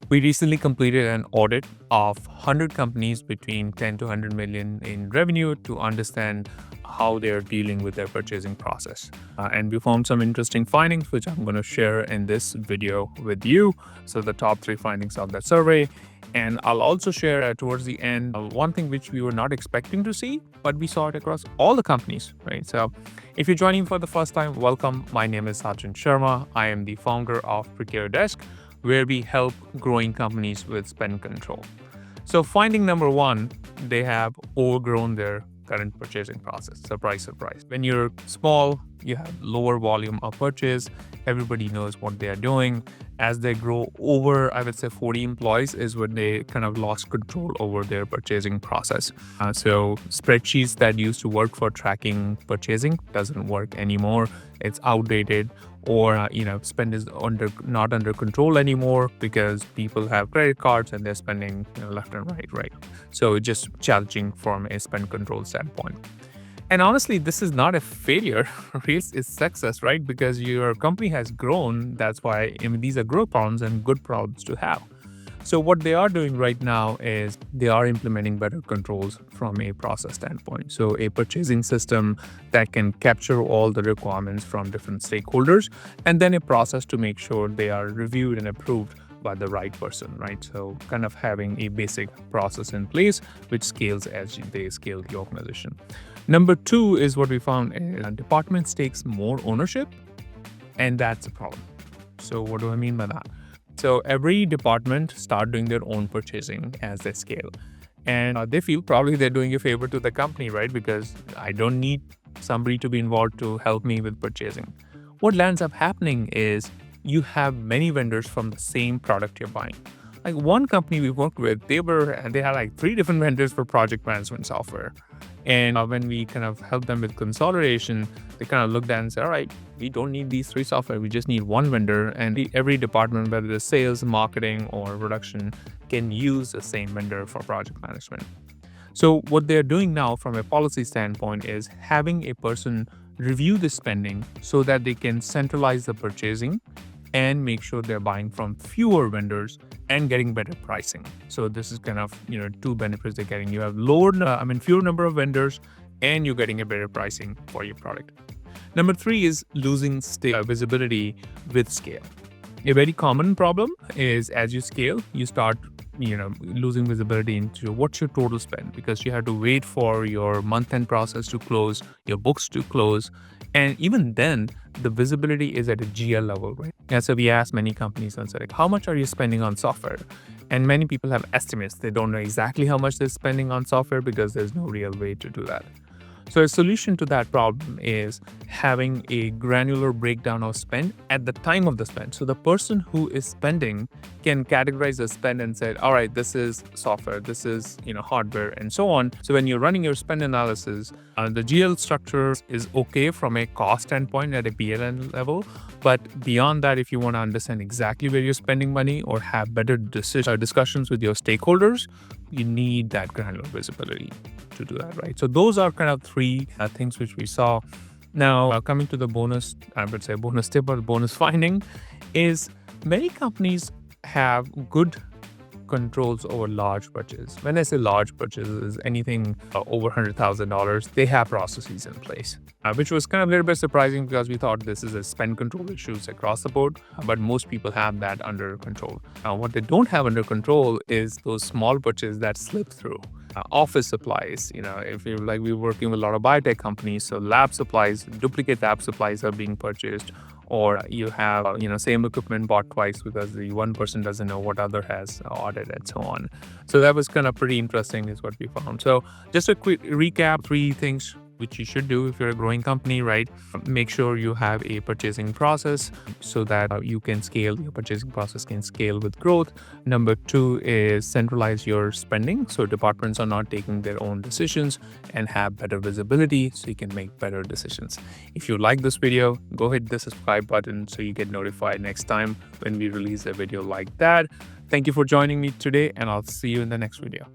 We recently completed an audit of 100 companies between 10 to 100 million in revenue to understand how they're dealing with their purchasing process. And we found some interesting findings, which I'm going to share in this video with you. So, the top three findings of that survey. And I'll also share towards the end one thing which we were not expecting to see, but we saw it across all the companies, right? So, if you're joining for the first time, welcome. My name is Sachin Sharma. I am the founder of Procure Desk, where we help growing companies with spend control. So, finding number one, they have overgrown their current purchasing process. Surprise, surprise. When you're small, you have lower volume of purchase. Everybody knows what they are doing. As they grow over, I would say 40 employees is when they kind of lost control over their purchasing process. So spreadsheets that used to work for tracking purchasing doesn't work anymore. It's outdated, or spend is not under control anymore because people have credit cards and they're spending left and right. So it's just challenging from a spend control standpoint. And honestly, this is not a failure. It's success, right? Because your company has grown. That's why these are growth problems and good problems to have. So what they are doing right now is they are implementing better controls from a process standpoint. So a purchasing system that can capture all the requirements from different stakeholders, and then a process to make sure they are reviewed and approved by the right person, right? So kind of having a basic process in place which scales as they scale the organization. Number two is what we found is departments takes more ownership, and that's a problem. So what do I mean by that? So every department start doing their own purchasing as they scale. And they feel probably they're doing a favor to the company, right? Because I don't need somebody to be involved to help me with purchasing. What ends up happening is you have many vendors from the same product you're buying. Like one company we worked with, they had like 3 different vendors for project management software. And when we kind of helped them with consolidation, they kind of looked at and said, all right, we don't need these 3 software. We just need one vendor. And every department, whether it's sales, marketing, or production, can use the same vendor for project management. So what they're doing now from a policy standpoint is having a person review the spending so that they can centralize the purchasing and make sure they're buying from fewer vendors and getting better pricing. So this is kind of 2 benefits they're getting. You have fewer number of vendors, and you're getting a better pricing for your product. Number 3 is losing visibility with scale. A very common problem is as you scale, you start losing visibility into what's your total spend, because you have to wait for your month-end process to close, your books to close, and even then the visibility is at a GL level, right? And so we asked many companies and said, like, how much are you spending on software? And many people have estimates. They don't know exactly how much they're spending on software because there's no real way to do that. So a solution to that problem is having a granular breakdown of spend at the time of the spend. So the person who is spending can categorize the spend and say, all right, this is software, this is hardware, and so on. So when you're running your spend analysis, the GL structure is okay from a cost standpoint at a PLN level. But beyond that, if you want to understand exactly where you're spending money or have better discussions with your stakeholders, you need that granular visibility to do that, right? So those are kind of 3 things which we saw. Now, coming to the bonus tip or bonus finding is many companies have good controls over large purchases. When I say large purchases, anything over $100,000, they have processes in place, which was kind of a little bit surprising because we thought this is a spend control issues across the board, but most people have that under control. What they don't have under control is those small purchases that slip through. Office supplies, if you're like we're working with a lot of biotech companies, so lab supplies, duplicate lab supplies are being purchased, or you have same equipment bought twice because the one person doesn't know what other has audit and so on. So that was kind of pretty interesting is what we found. So just a quick recap, 3 things which you should do if you're a growing company, right? Make sure you have a purchasing process so that you can scale, your purchasing process can scale with growth. Number 2 is centralize your spending so departments are not taking their own decisions, and have better visibility so you can make better decisions. If you like this video, go hit the subscribe button so you get notified next time when we release a video like that. Thank you for joining me today, and I'll see you in the next video.